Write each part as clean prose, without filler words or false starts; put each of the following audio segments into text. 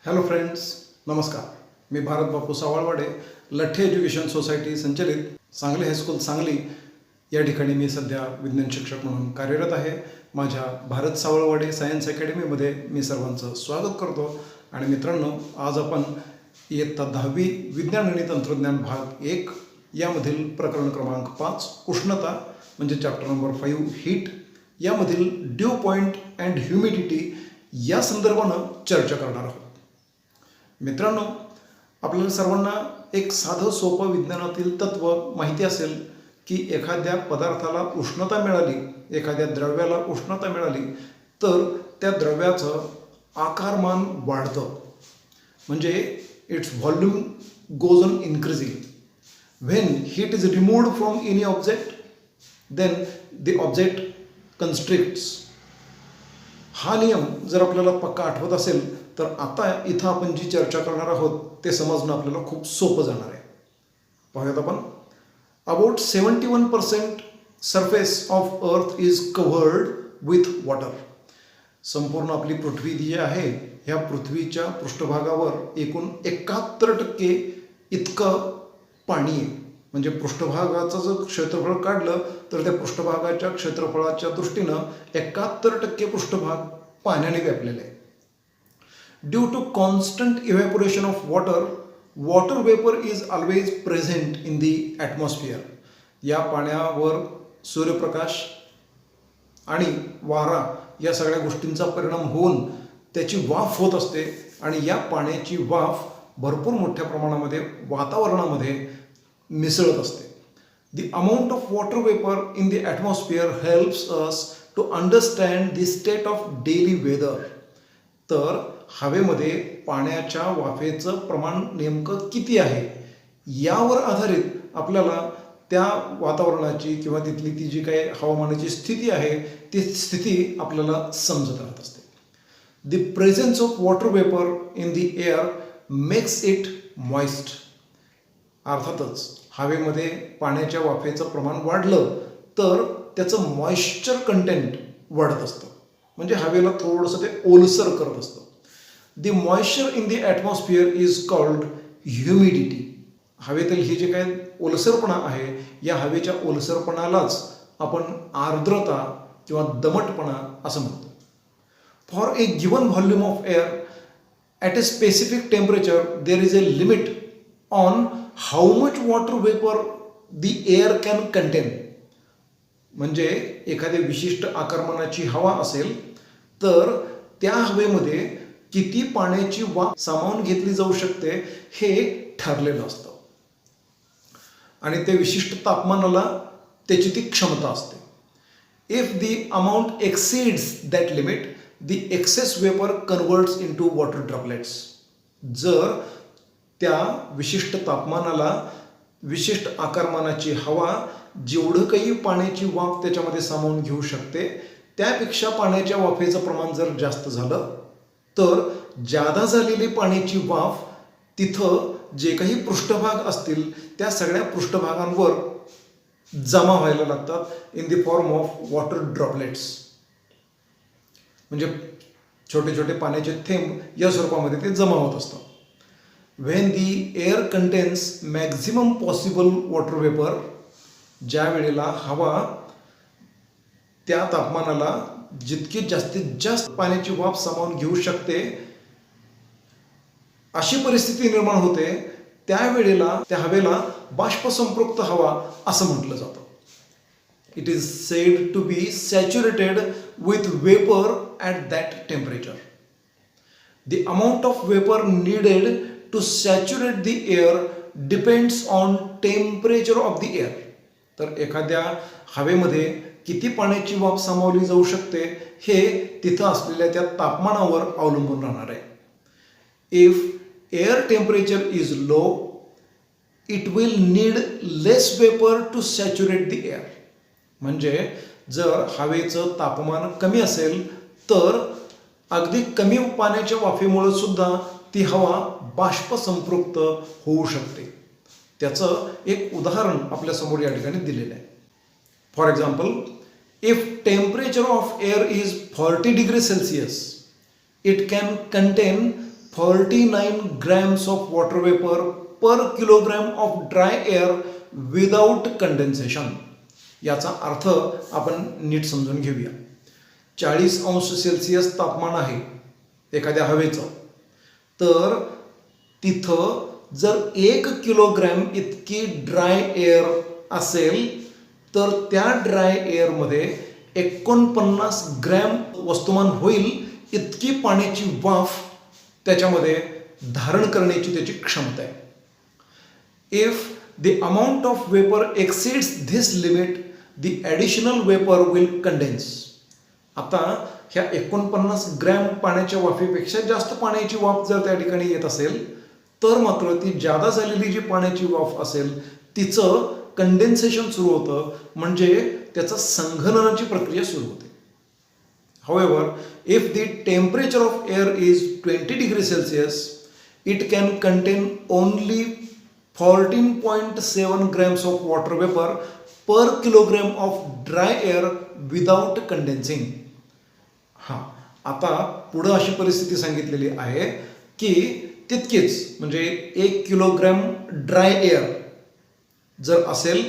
Hello friends, नमस्कार. मी भारत बापू Savalwade, Latthe education society संचलित Sangli high school Sangli या ठिकाणी मी सध्या विज्ञान शिक्षक म्हणून कार्यरत आहे. माझ्या भारत सावळवाडे सायन्स अकॅडमीमध्ये मी सर्वांचं स्वागत करतो. आणि मित्रांनो, आज आपण इयत्ता 10वी विज्ञान आणि तंत्रज्ञान भाग 1 यामधील प्रकरण क्रमांक 5 उष्णता म्हणजे चॅप्टर नंबर 5 हीट यामधील ड्यू पॉईंट अँड ह्युमिडिटी या संदर्भानं चर्चा करणार आहोत. मित्रांनो, आपल्याला सर्वांना एक साधं सोपं विज्ञानातील तत्त्व माहिती असेल की एखाद्या पदार्थाला उष्णता मिळाली, एखाद्या द्रव्याला उष्णता मिळाली तर त्या द्रव्याचं आकारमान वाढतं, म्हणजे it's volume goes on increasing. When heat is removed from any object then the object constricts. हा नियम जर आपल्याला पक्का आठवत असेल तर आता इथं आपण जी चर्चा करणार आहोत ते समजणं आपल्याला खूप सोपं जाणार आहे. पाहूयात आपण. About 71% surface of earth is covered with water. संपूर्ण आपली पृथ्वी जी आहे ह्या पृथ्वीच्या पृष्ठभागावर एकूण 71% इतकं पाणी आहे. म्हणजे पृष्ठभागाचं जर क्षेत्रफळ काढलं तर त्या पृष्ठभागाच्या क्षेत्रफळाच्या दृष्टीनं 71% पृष्ठभाग पाण्याने व्यापलेला आहे. Due to constant evaporation of water, water vapor is always present in the atmosphere. या पाण्यावर सूर्यप्रकाश आणि वारा या सगळ्या गोष्टींचा परिणाम होऊन त्याची वाफ होत असते आणि या पाण्याची वाफ भरपूर मोठ्या प्रमाणामध्ये वातावरणामध्ये मिसळत असते. The amount of water vapor in the atmosphere helps us to understand the state of daily weather. तर हवेमध्ये पाण्याच्या वाफेचं प्रमाण नेमकं किती आहे यावर आधारित आपल्याला त्या वातावरणाची किंवा तिथली ती जी काही हवामानाची स्थिती आहे ती स्थिती आपल्याला समजत राहत असते. The presence of water vapour in the air makes it moist. अर्थातच हवेमध्ये पाण्याच्या वाफेचं प्रमाण वाढलं तर त्याचं मॉइश्चर कंटेंट वाढत असतं, म्हणजे हवेला थोडंसं ते ओलसर करत असतं. The moisture in the atmosphere is called humidity. हवेतील ही जे काही ओलसरपणा आहे या हवेच्या ओलसरपणालाच आपण आर्द्रता किंवा दमटपणा असं म्हणतो. For a given volume of air at a specific temperature there is a limit on how much water vapour the air can content. म्हणजे एखाद्या विशिष्ट आकारमानाची हवा असेल तर त्या हवेमध्ये किती पाण्याची वाफ सामावून घेतली जाऊ शकते हे ठरलेलं असतं आणि ते विशिष्ट तापमानाला त्याची ती क्षमता असते. If the amount exceeds that limit the excess vapour converts into water droplets. जर त्या विशिष्ट तापमानाला विशिष्ट आकारमानाची हवा जेवढं काही पाण्याची वाफ त्याच्यामध्ये सामावून घेऊ शकते त्यापेक्षा पाण्याच्या वाफेचं प्रमाण जर जास्त झालं तर जादा झालेली पाण्याची वाफ तिथं जे काही पृष्ठभाग असतील त्या सगळ्या पृष्ठभागांवर जमा व्हायला लागतात in the form of water droplets. म्हणजे छोटे छोटे पाण्याचे थेंब या स्वरूपामध्ये ते जमा होत असतात. When the air contains maximum possible water vapour, ज्या वेळेला हवा त्या तापमानाला जितकी जास्तीत जास्त पाण्याची वाफ सामावून घेऊ शकते अशी परिस्थिती निर्माण होते त्यावेळेला त्या हवेला बाष्पसंपृक्त हवा असं म्हटलं जातं. It is said to be saturated with vapour at that temperature. The amount of vapour needed to saturate the air depends on temperature of the air. तर एखाद्या हवेमध्ये किती पाण्याची वाफ सामावली जाऊ शकते हे तिथं असलेल्या त्या तापमानावर अवलंबून राहणार आहे. If air temperature is low it will need less vapour to saturate the air. म्हणजे जर हवेचं तापमान कमी असेल तर अगदी कमी पाण्याच्या वाफेमुळे सुद्धा ती हवा बाष्पसंपृक्त होऊ शकते. त्याचं एक उदाहरण आपल्यासमोर या ठिकाणी दिलेलं आहे. For example, if temperature of air is 40 degrees Celsius, it can contain 49 grams of water vapor per kilogram of dry air without condensation. याचा अर्थ आपण नीट समजून घेऊया. 40 अंश सेल्सिअस तापमान आहे एखाद्या हवेचं, तर तिथं जर 1 किलोग्रॅम इतकी ड्राय एअर असेल तर त्या ड्राय एअरमध्ये 49 ग्रॅम वस्तुमान होईल इतकी पाण्याची वाफ त्याच्यामध्ये धारण करण्याची त्याची क्षमता आहे. If the amount of vapor exceeds this limit, the additional vapor will condense. आता ह्या 49 ग्रॅम पाण्याच्या वाफेपेक्षा जास्त पाण्याची वाफ जर त्या ठिकाणी येत असेल तर मात्र ती जादा झालेली जी पाण्याची वाफ असेल तिचं कंडेन्सेशन सुरू होतं, म्हणजे त्याचं संघननाची प्रक्रिया सुरू होते. However, if the temperature of air is 20 degrees Celsius, it can contain only 14.7 grams of water vapor per kilogram of dry air without condensing. हां, आता पुढं अशी परिस्थिती सांगितलेली आहे की तितकेच म्हणजे 1 किलोग्रॅम ड्राय एअर जर असेल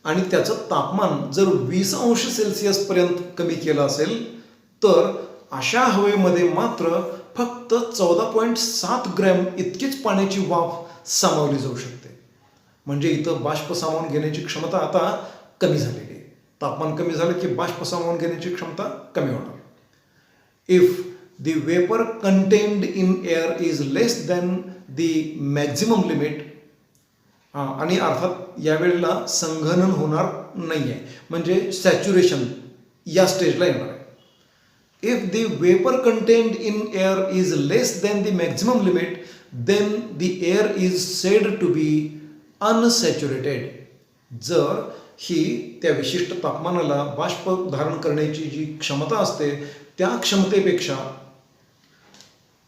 आणि त्याचं तापमान जर 20 अंश सेल्सिअसपर्यंत कमी केलं असेल तर अशा हवेमध्ये मात्र फक्त 14.7 ग्रॅम इतकीच पाण्याची वाफ सामावली जाऊ शकते. म्हणजे इथं बाष्प सामावून घेण्याची क्षमता आता कमी झालेली आहे. तापमान कमी झालं की बाष्प सामावून घेण्याची क्षमता कमी होणार. If the vapour contained in air is less than the maximum limit, आणि अर्थात यावेळेला संघनन होणार नाही आहे, म्हणजे सॅच्युरेशन या स्टेजला येणार आहे. If the vapor contained in air is less than the maximum limit, then the air is said to be unsaturated. जर ही त्या विशिष्ट तापमानाला बाष्प धारण करण्याची जी क्षमता असते त्या क्षमतेपेक्षा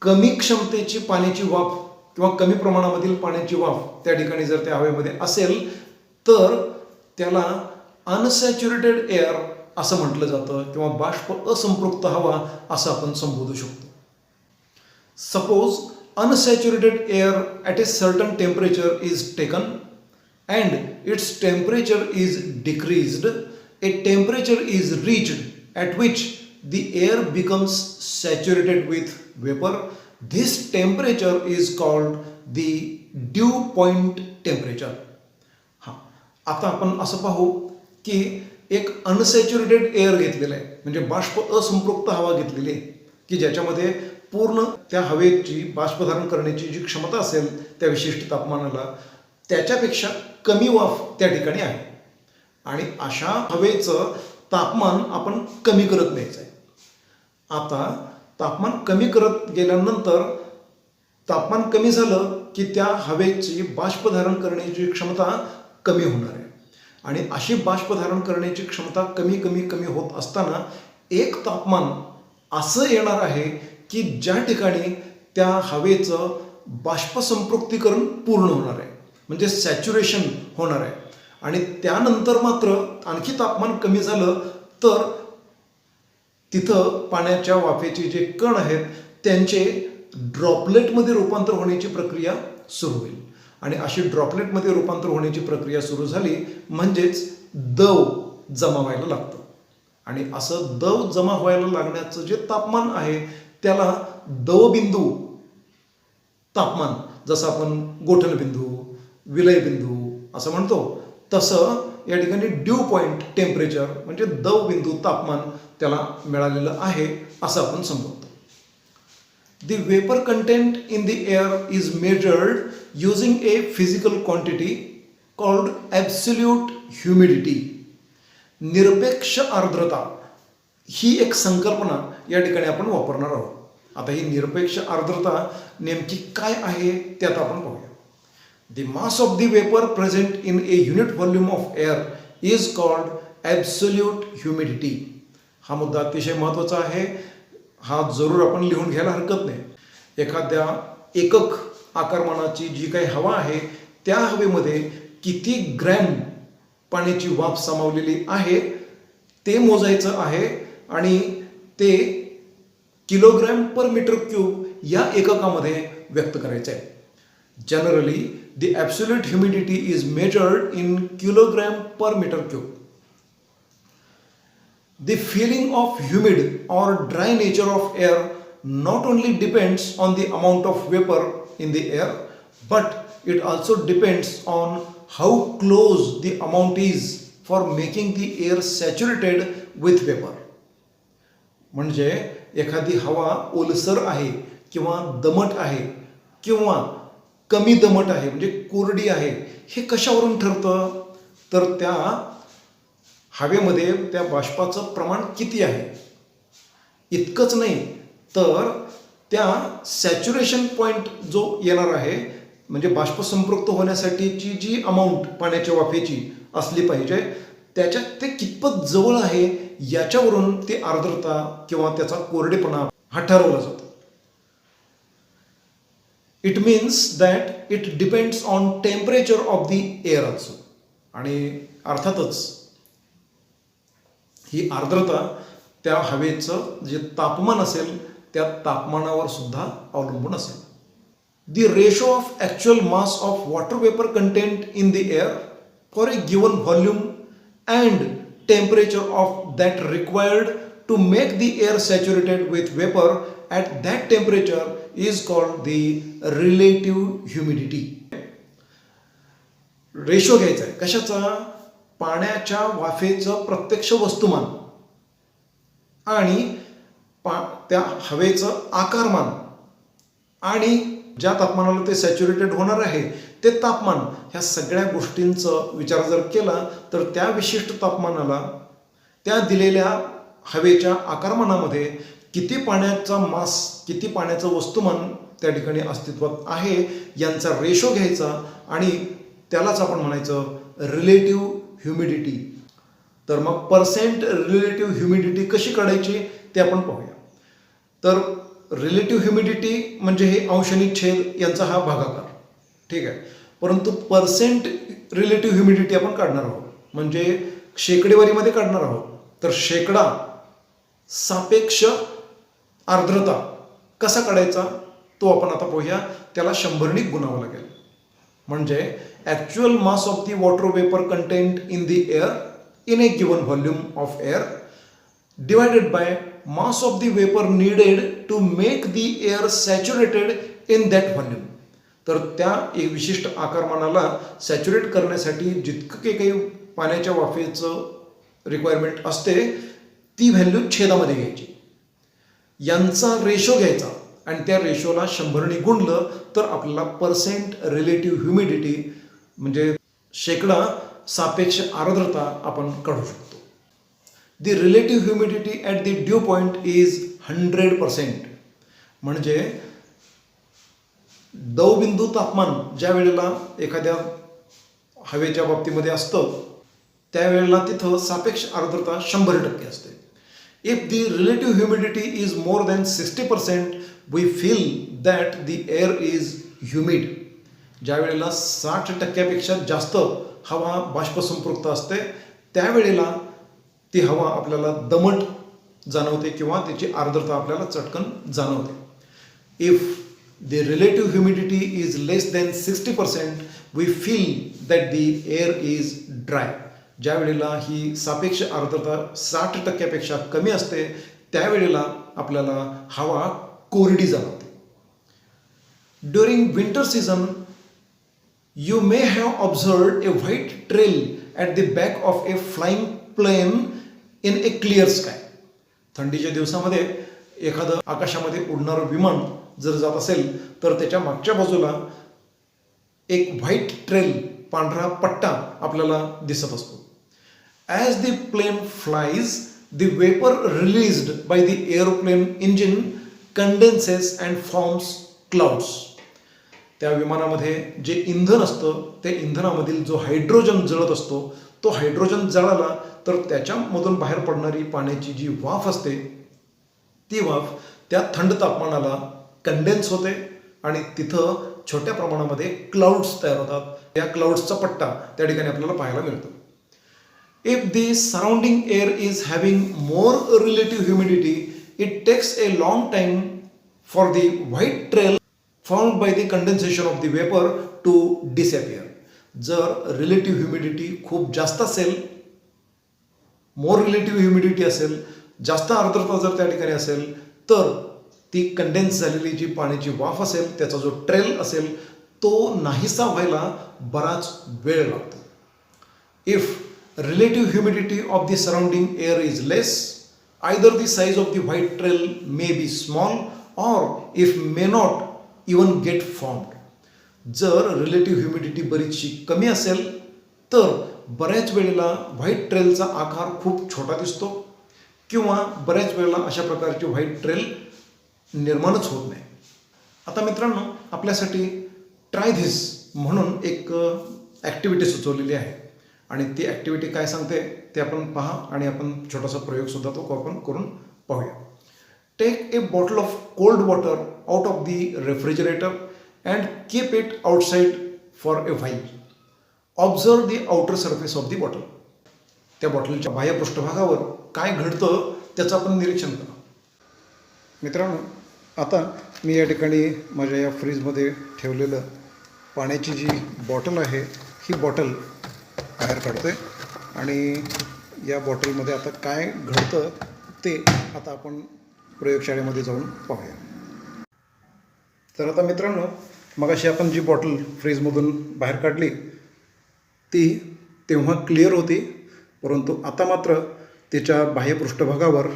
कमी क्षमतेची पाण्याची वाफ किंवा कमी प्रमाणामधील पाण्याची वाफ त्या ठिकाणी जर त्या हवेमध्ये असेल तर त्याला अनसॅच्युरेटेड एअर असं म्हटलं जातं किंवा बाष्प असंपृक्त हवा असं आपण संबोधू शकतो. Suppose unsaturated air at a certain temperature is taken and its temperature is decreased, a temperature is reached at which the air becomes saturated with vapor. This temperature is called the dew point temperature. हां, आता आपण असं पाहू की एक unsaturated air घेतलेलं आहे, म्हणजे बाष्प असंपृक्त हवा घेतलेली आहे की ज्याच्यामध्ये पूर्ण त्या हवेची बाष्पधारण करण्याची जी क्षमता असेल त्या विशिष्ट तापमानाला त्याच्यापेक्षा कमी वाफ त्या ठिकाणी आहे. आणि अशा हवेचं तापमान आपण कमी करत न्यायचं आहे. आता तापमान कमी करत गेल्यानंतर तापमान कमी झालं की त्या हवेची बाष्पधारण करण्याची क्षमता कमी होणार आहे. आणि अशी बाष्पधारण करण्याची क्षमता कमी कमी कमी होत असताना एक तापमान असं येणार आहे की ज्या ठिकाणी त्या हवेचं बाष्पसंपृक्तीकरण पूर्ण होणार आहे, म्हणजे सॅच्युरेशन होणार आहे. आणि त्यानंतर मात्र आणखी तापमान कमी झालं तर तिथं पाण्याच्या वाफेचे जे कण आहेत त्यांचे ड्रॉपलेटमध्ये रूपांतर होण्याची प्रक्रिया सुरू होईल. आणि अशी ड्रॉपलेटमध्ये रूपांतर होण्याची प्रक्रिया सुरू झाली म्हणजेच दव जमा व्हायला लागतं. आणि असं दव जमा व्हायला लागण्याचं जे तापमान आहे त्याला दवबिंदू तापमान, जसं आपण गोठणबिंदू, विलयबिंदू असं म्हणतो, तसं या ठिकाणी ड्यू पॉइंट टेम्परेचर म्हणजे दवबिंदू तापमान त्याला मिळालेलं आहे असं आपण समजतो. The vapor content in the air is measured using a physical quantity called absolute humidity. निरपेक्ष आर्द्रता ही एक संकल्पना या ठिकाणी आपण वापरणार आहोत. आता ही निरपेक्ष आर्द्रता नेमकी काय आहे ते आता आपण पाहूया. The mass of the vapor present in a unit volume of air is called absolute humidity. हा मुद्दा अतिशय महत्त्वाचा आहे. हा जरूर आपण लिहून घ्यायला हरकत नाही. एखाद्या एकक आकारमानाची जी काही हवा आहे त्या हवेमध्ये किती ग्रॅम पाण्याची वाफ सामावलेली आहे ते मोजायचं आहे आणि ते किलोग्रॅम पर मीटर क्यूब या एककामध्ये व्यक्त करायचं आहे. Generally the absolute humidity is measured in kilogram per metre cube. The feeling of humid or dry nature of air not only depends on the amount of vapor in the air, but it also depends on how close the amount is for making the air saturated with vapor. म्हणजे एखादी हवा ओलसर आहे किंवा दमट आहे किंवा कमी दमट आहे म्हणजे कोरडी आहे, हे कशावरून ठरतं? तर त्या हवेमध्ये त्या बाष्पाचं प्रमाण किती आहे इतकंच नाही, तर त्या सॅच्युरेशन पॉईंट जो येणार आहे म्हणजे बाष्प संपृक्त होण्यासाठीची जी अमाऊंट पाण्याच्या वाफेची असली पाहिजे त्याच्यात ते कितपत जवळ आहे याच्यावरून ती आर्द्रता किंवा त्याचा कोरडेपणा हा ठरवला जातो. It means that it depends on temperature of the air also. आणि अर्थातच ही आर्द्रता त्या हवेचं जे तापमान असेल त्या तापमानावर सुद्धा अवलंबून असेल. The ratio of actual mass of water vapour content in the air for a given volume and temperature of that required to make the air saturated with vapour at that temperature is called the relative humidity. Ratio घ्यायचा आहे कशाचा? पाण्याच्या वाफेचं प्रत्यक्ष वस्तुमान आणि त्या हवेचं आकारमान आणि ज्या तापमानाला ते सॅच्युरेटेड होणार आहे ते तापमान, ह्या सगळ्या गोष्टींचा विचार जर केला तर त्या विशिष्ट तापमानाला त्या दिलेल्या हवेच्या आकारमानामध्ये किती पाण्याचा मास, किती पाण्याचं वस्तुमान त्या ठिकाणी अस्तित्वात आहे यांचा रेशो घ्यायचा आणि त्यालाच आपण म्हणायचं रिलेटिव्ह ह्युमिडिटी. तर मग पर्सेंट रिलेटिव्ह ह्युमिडिटी कशी काढायची ते आपण पाहूया. तर रिलेटिव्ह ह्युमिडिटी म्हणजे हे अंश आणि छेद यांचा हा भागाकार, ठीक आहे. परंतु पर्सेंट रिलेटिव्ह ह्युमिडिटी आपण काढणार आहोत म्हणजे शेकडेवारीमध्ये काढणार आहोत. तर शेकडा सापेक्ष आर्द्रता कसा काढायचा तो आपण आता पाहूया. त्याला 100ने गुणावं लागेल. म्हणजे actual mass of the water vapour content in the air in a given volume of air divided by mass of the vapour needed to make the air saturated in that volume. तर त्या एक विशिष्ट आकारमानाला saturate करण्यासाठी जितकं काही पाण्याच्या वाफेचं requirement असते ती व्हॅल्यू छेदामध्ये घ्यायची, यांचा रेशो घ्यायचा आणि त्या रेशोला 100ने गुणलं तर आपल्याला पर्सेंट रिलेटिव्ह ह्युमिडिटी म्हणजे शेकडा सापेक्ष आर्द्रता आपण काढू शकतो. The relative humidity at the due point is 100%. म्हणजे दवबिंदू तापमान ज्या वेळेला एखाद्या हवेच्या बाबतीमध्ये असतं त्यावेळेला तिथं सापेक्ष आर्द्रता 100% असते. If the relative humidity is more than 60% we feel that the air is humid. ज्या वेळेला 60% जास्त हवा बाष्पसंपृक्त असते त्यावेळेला ती हवा आपल्याला दमट जाणवते किंवा त्याची आर्द्रता आपल्याला चटकन जाणवते. If the relative humidity is less than 60% we feel that the air is dry. ज्या वेळेला ही सापेक्ष आर्द्रता 60% कमी असते त्यावेळेला आपल्याला हवा कोरडी जाणवते. During winter season you may have observed a white trail at the back of a flying plane in a clear sky. थंडीच्या दिवसामध्ये एखादं आकाशामध्ये उडणारं विमान जर जात असेल तर त्याच्या मागच्या बाजूला एक व्हाईट ट्रेल, पांढरा पट्टा आपल्याला दिसत असतो. As the plane flies the vapour released by the aeroplane engine condenses and forms clouds. त्या विमानामध्ये जे इंधन असतं त्या इंधनामधील जो हायड्रोजन जळत असतो तो हायड्रोजन जळाला तर त्याच्यामधून बाहेर पडणारी पाण्याची जी वाफ असते ती वाफ त्या थंड तापमानाला कंडेन्स होते आणि तिथं छोट्या प्रमाणामध्ये क्लाउड्स तयार होतात. त्या क्लाउड्सचा पट्टा त्या ठिकाणी आपल्याला पाहायला मिळतो. If the surrounding air is having more relative humidity it takes a long time for the white trail found by the condensation of the vapour to disappear. जर रिलेटिव्ह ह्युमिडिटी खूप जास्त असेल, मोर रिलेटिव्ह ह्युमिडिटी असेल, जास्त आर्द्रता जर त्या ठिकाणी असेल, तर ती कंडेन्स झालेली जी पाण्याची वाफ असेल, त्याचा जो ट्रेल असेल, तो नाहीसा व्हायला बराच वेळ लागतो. If relative humidity of the surrounding air is less, either the size of the white trail may be small or if may not even get formed. जर रिलेटिव्ह ह्युमिडिटी बरीचशी कमी असेल तर बऱ्याच वेळेला व्हाईट ट्रेलचा आकार खूप छोटा दिसतो किंवा बऱ्याच वेळेला अशा प्रकारची व्हाईट ट्रेल निर्माणच होत नाही. आता मित्रांनो, आपल्यासाठी ट्राय धिस म्हणून एक ॲक्टिव्हिटी सुचवलेली आहे आणि ती ॲक्टिव्हिटी काय सांगते ते आपण पहा आणि आपण छोटासा प्रयोगसुद्धा तो आपण करून पाहूया. Take a bottle of cold water out of the refrigerator and keep it outside for a while. Observe the outer surface of the bottle. त्या बॉटलच्या बाह्य पृष्ठभागावर काय घडतं त्याचं आपण निरीक्षण करा. मित्रांनो, आता मी या ठिकाणी माझ्या या फ्रीजमध्ये ठेवलेलं पाण्याची जी बॉटल आहे, ही बॉटल बाहेर काढतो आहे आणि या बॉटलमध्ये आता काय घडतं ते आता आपण प्रयोगशाळेमध्ये जाऊन पाहूया. तर आता मित्रांनो, मगाशी आपण जी बॉटल फ्रीजमधून बाहेर काढली ती तेव्हा क्लिअर होती, परंतु आता मात्र त्याच्या बाह्य पृष्ठभागावर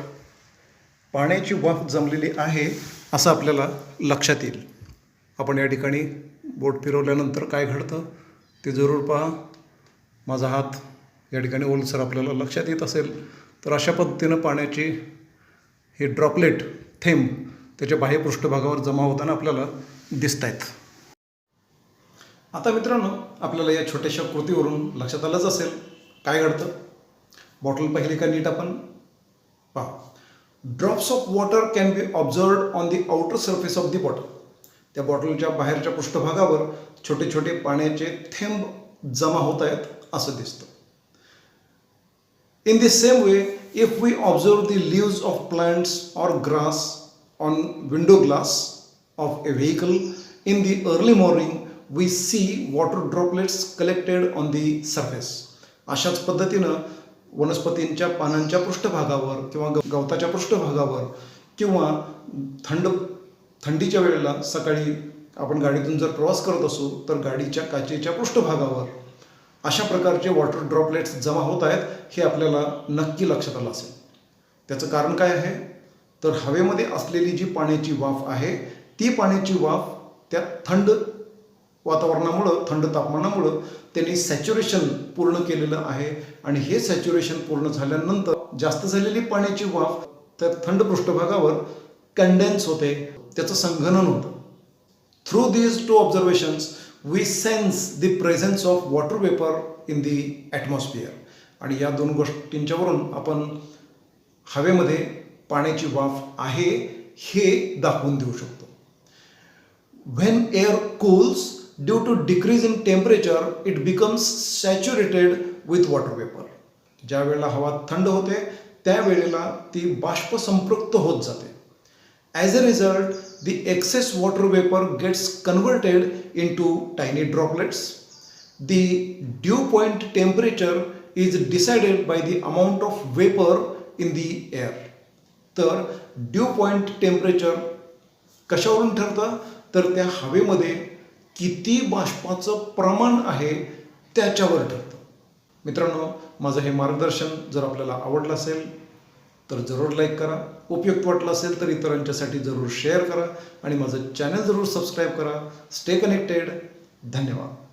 पाण्याची वाफ जमलेली आहे असं आपल्याला लक्षात येईल. आपण या ठिकाणी बोट फिरवल्यानंतर काय घडतं ते जरूर पहा. माझा हात या ठिकाणी ओलसर आपल्याला लक्षात येत असेल तर अशा पद्धतीनं पाण्याची हे ड्रॉपलेट थेंब त्याच्या बाह्य पृष्ठभागावर जमा होताना आपल्याला दिसत आहेत. आता मित्रांनो, आपल्याला या छोट्याशा कृतीवरून लक्षात आलंच असेल काय घडतं. बॉटल पाहिली का नीट आपण पहा. Drops of water can be observed on the outer surface of the bottle. त्या बॉटलच्या बाहेरच्या पृष्ठभागावर छोटे छोटे पाण्याचे थेंब जमा होत आहेत असं दिसतं. In the same way, if we observe the leaves of plants or grass on window glass of a vehicle in the early morning, we see water droplets collected on the surface. अशाच पद्धतीनं वनस्पतींच्या पानांच्या पृष्ठभागावर किंवा गवताच्या पृष्ठभागावर किंवा थंडीच्या वेळेला सकाळी आपण गाडीतून जर प्रवास करत असू तर गाडीच्या काचेच्या पृष्ठभागावर अशा प्रकारचे वॉटर ड्रॉपलेट्स जमा होत आहेत हे आपल्याला नक्की लक्षात आलं असेल. त्याचं कारण काय आहे तर हवेमध्ये असलेली जी पाण्याची वाफ आहे ती पाण्याची वाफ त्या थंड वातावरणामुळं, थंड तापमानामुळं त्यांनी सॅच्युरेशन पूर्ण केलेलं आहे आणि हे सॅच्युरेशन पूर्ण झाल्यानंतर जास्त झालेली पाण्याची वाफ त्या थंड पृष्ठभागावर कंडेन्स होते, त्याचं संघनन होतं. Through these two observations we sense the presence of water vapour in the atmosphere. आणि या दोन गोष्टींच्यावरून आपण हवेमध्ये पाण्याची वाफ आहे हे दाखवून देऊ शकतो. When air cools due to decrease in temperature it becomes saturated with water vapour. ज्या वेळेला हवा थंड होते त्यावेळेला ती बाष्प संपृक्त होत जाते. As a result the excess water vapor gets converted into tiny droplets. The dew point temperature is decided by the amount of vapor in the air. तर ड्यू पॉइंट टेम्परेचर कशावरून ठरतं तर त्या हवेमध्ये किती बाष्पाचं प्रमाण आहे त्याच्यावर ठरतं. मित्रांनो, माझं हे मार्गदर्शन जर आपल्याला आवडलं असेल तर जरूर लाईक करा. उपयुक्त वाटलं असेल तर इतरांच्यासाठी जरूर शेअर करा आणि माझं चॅनल जरूर सबस्क्राईब करा. Stay connected. धन्यवाद.